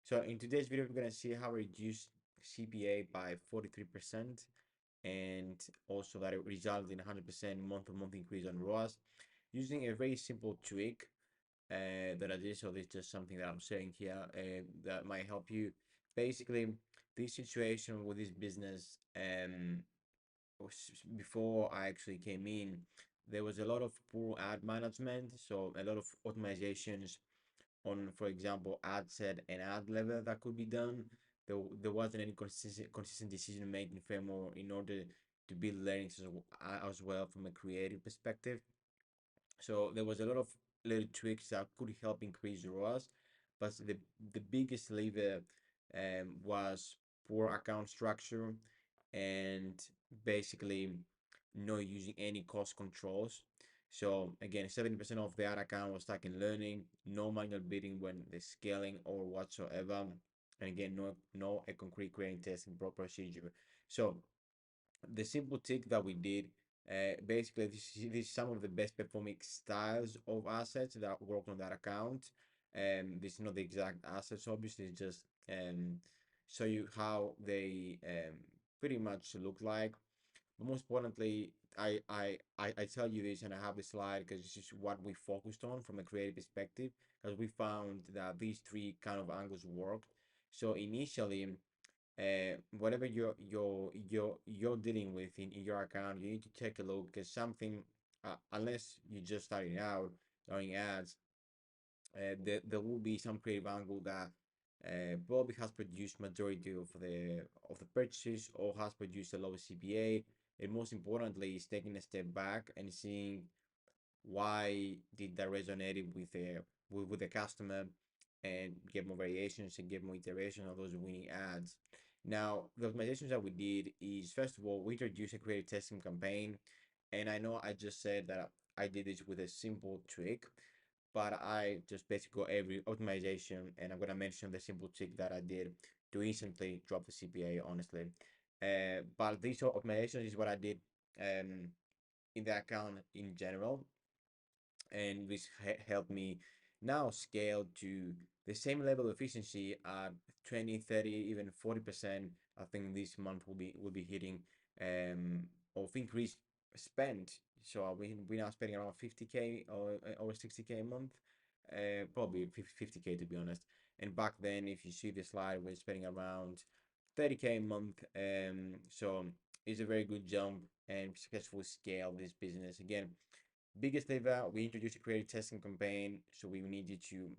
So in today's video, we're gonna see how to reduce CPA by 43%, and also that it resulted in 100% month-to-month increase on ROAS using a very simple trick that I did. So this is just something that I'm saying here that might help you. Basically, this situation with this business, before I actually came in, there was a lot of poor ad management, so a lot of optimizations on, for example, ad set and ad level that could be done. There wasn't any consistent decision making framework in order to build learnings as well from a creative perspective. So there was a lot of little tricks that could help increase ROAS, but the biggest lever was poor account structure and basically not using any cost controls. So again, 70% of the ad account was stuck in learning, no manual bidding when the scaling or whatsoever. And again, no a concrete creating testing procedure. So the simple tick that we did, basically this is some of the best performing styles of assets that work on that account. This is not the exact assets, obviously, it's just show you how they pretty much look like. But most importantly, I tell you this, and I have the slide because this is what we focused on from a creative perspective, because we found that these three kind of angles worked. So initially, whatever you're dealing with in your account, you need to take a look, because something, unless you're just starting out running ads, there will be some creative angle that probably has produced majority of the purchases or has produced a lower CPA. And most importantly, is taking a step back and seeing why did that resonate with the customer, and get more variations and get more iteration of those winning ads. Now, the optimizations that we did is, first of all, we introduced a creative testing campaign. And I know I just said that I did this with a simple trick, but I just basically got every optimization, and I'm gonna mention the simple trick that I did to instantly drop the CPA, honestly. But these optimizations is what I did in the account in general, and which helped me now scale to the same level of efficiency at 20, 30, even 40%. I think this month will be hitting of increased spend. So we now spending around 50K or 60K a month, probably 50K to be honest. And back then, if you see the slide, we're spending around 30K a month. So it's a very good jump and successful scale this business. Again, biggest lever, we introduced a creative testing campaign. So we needed to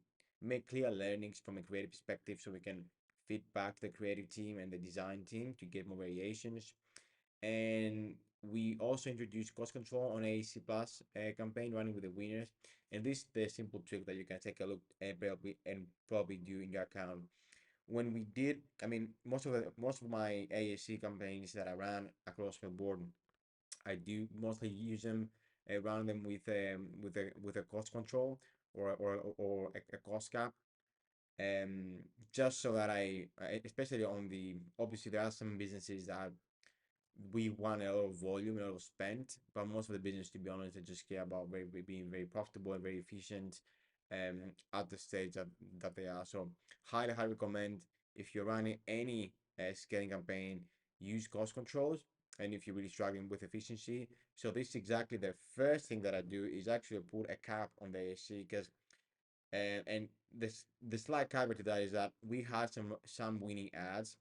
make clear learnings from a creative perspective, so we can feed back the creative team and the design team to get more variations. And we also introduced cost control on AAC Plus campaign running with the winners. And this is the simple trick that you can take a look and probably do in your account. When we did, I mean, most of my AAC campaigns that I ran across the board, I do mostly use them, run them with a cost control or a cost cap, um, just so that especially on the, obviously there are some businesses that we want a lot of volume, a lot of spend, but most of the business, to be honest, they just care about being very profitable and very efficient at the stage that they are. So highly recommend, if you're running any scaling campaign, use cost controls. And if you're really struggling with efficiency, so this is exactly the first thing that I do, is actually put a cap on the AC, because and this the slight caveat to that is that we had some winning ads.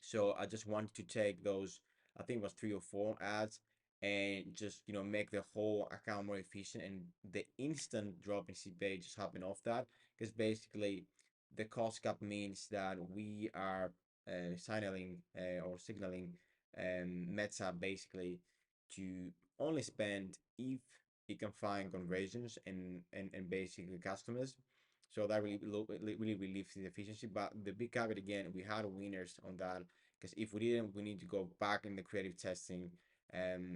So I just wanted to take those, I think it was 3 or 4 ads, and just make the whole account more efficient. And the instant drop in CPA just happened off that, because basically the cost cap means that we are signaling Meta basically to only spend if it can find conversions and basically customers. So that really relieves the efficiency. But the big caveat again, we had winners on that, because if we didn't, we need to go back in the creative testing.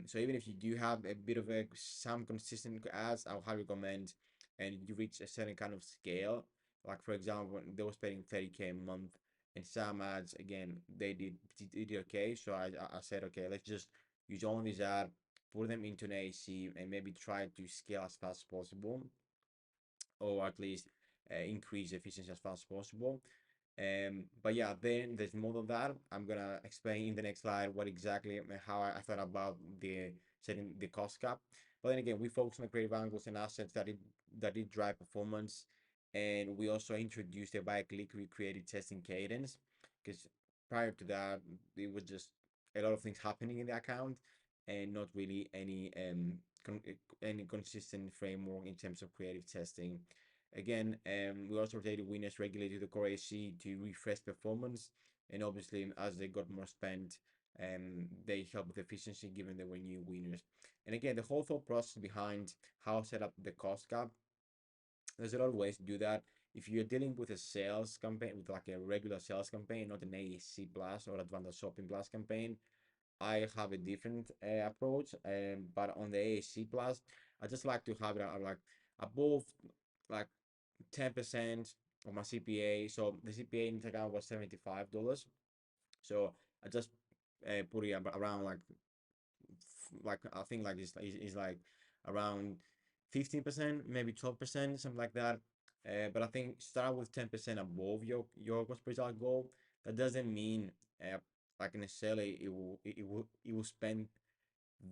So even if you do have a bit of some consistent ads, I would highly recommend, and you reach a certain kind of scale, like for example, when they were spending 30K a month, and some ads again they did okay. So I said, okay, let's just use only these ads, put them into an AC, and maybe try to scale as fast as possible, or at least increase efficiency as fast as possible. But yeah, then there's more of that. I'm gonna explain in the next slide what exactly how I thought about the setting the cost cap. But then again, we focus on the creative angles and assets that did drive performance, and we also introduced a bi-click creative testing cadence because prior to that, it was just a lot of things happening in the account and not really any consistent framework in terms of creative testing. Again, we also rotated winners regularly to the core AC to refresh performance, and obviously as they got more spent, they helped with efficiency given they were new winners. And again, the whole thought process behind how I set up the cost cap, there's a lot of ways to do that. If you're dealing with a sales campaign, with like a regular sales campaign, not an ASC plus or advanced shopping plus campaign, I have a different approach. But on the ASC plus, I just like to have it like above like 10% of my CPA. So the CPA in Instagram was $75. So I just put it around like I think like is like around 15%, maybe 12%, something like that. But I think start with 10% above your cost per result goal. That doesn't mean like necessarily it will spend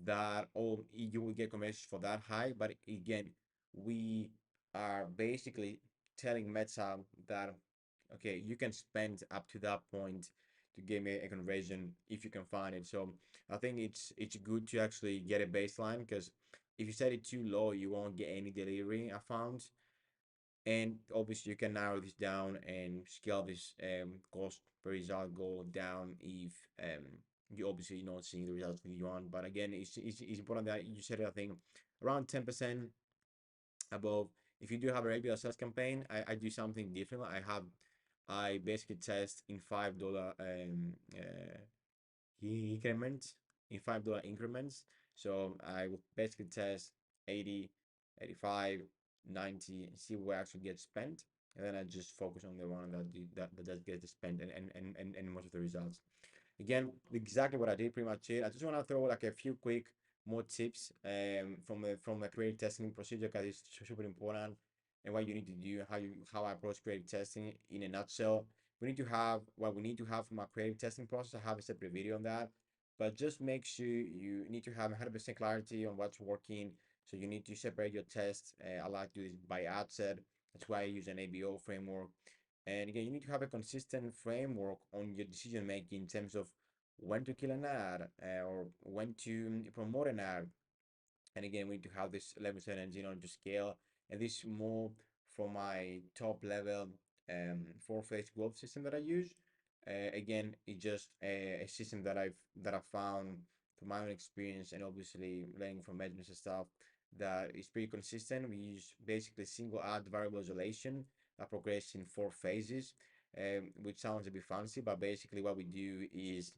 that or you will get commissions for that high. But again, we are basically telling Meta that okay, you can spend up to that point to get me a conversion if you can find it. So I think it's good to actually get a baseline because if you set it too low, you won't get any delivery. I found, and obviously you can narrow this down and scale this cost per result goal down if you obviously not seeing the results that you want. But again, it's important that you set it, I think, around 10% above. If you do have a regular sales campaign, I do something different. I basically test in $5 increments, in $5 increments. So I will basically test 80, 85, 90, and see where I actually get spent. And then I just focus on the one that does get the spend and most of the results. Again, exactly what I did, pretty much it. I just want to throw like a few quick more tips from the creative testing procedure because it's super important and what you need to do, how I approach creative testing in a nutshell. We need to have what we need to have from our creative testing process. I have a separate video on that, but just make sure you need to have 100% clarity on what's working. So you need to separate your tests. I like to do this by ad set. That's why I use an ABO framework. And again, you need to have a consistent framework on your decision making in terms of when to kill an ad or when to promote an ad. And again, we need to have this level set engine on to scale. And this more for my top level four-phase growth system that I use. Again, it's just a system that I've found from my own experience and obviously learning from measurements and stuff that is pretty consistent. We use basically single ad variable isolation that progresses in four phases, which sounds a bit fancy, but basically what we do is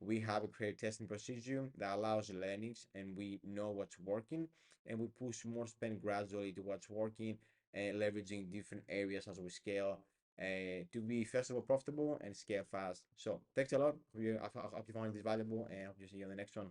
we have a creative testing procedure that allows learnings and we know what's working and we push more spend gradually to what's working and leveraging different areas as we scale to be first of all profitable and scale fast. So thanks a lot. I hope you find this valuable and I hope you see you on the next one.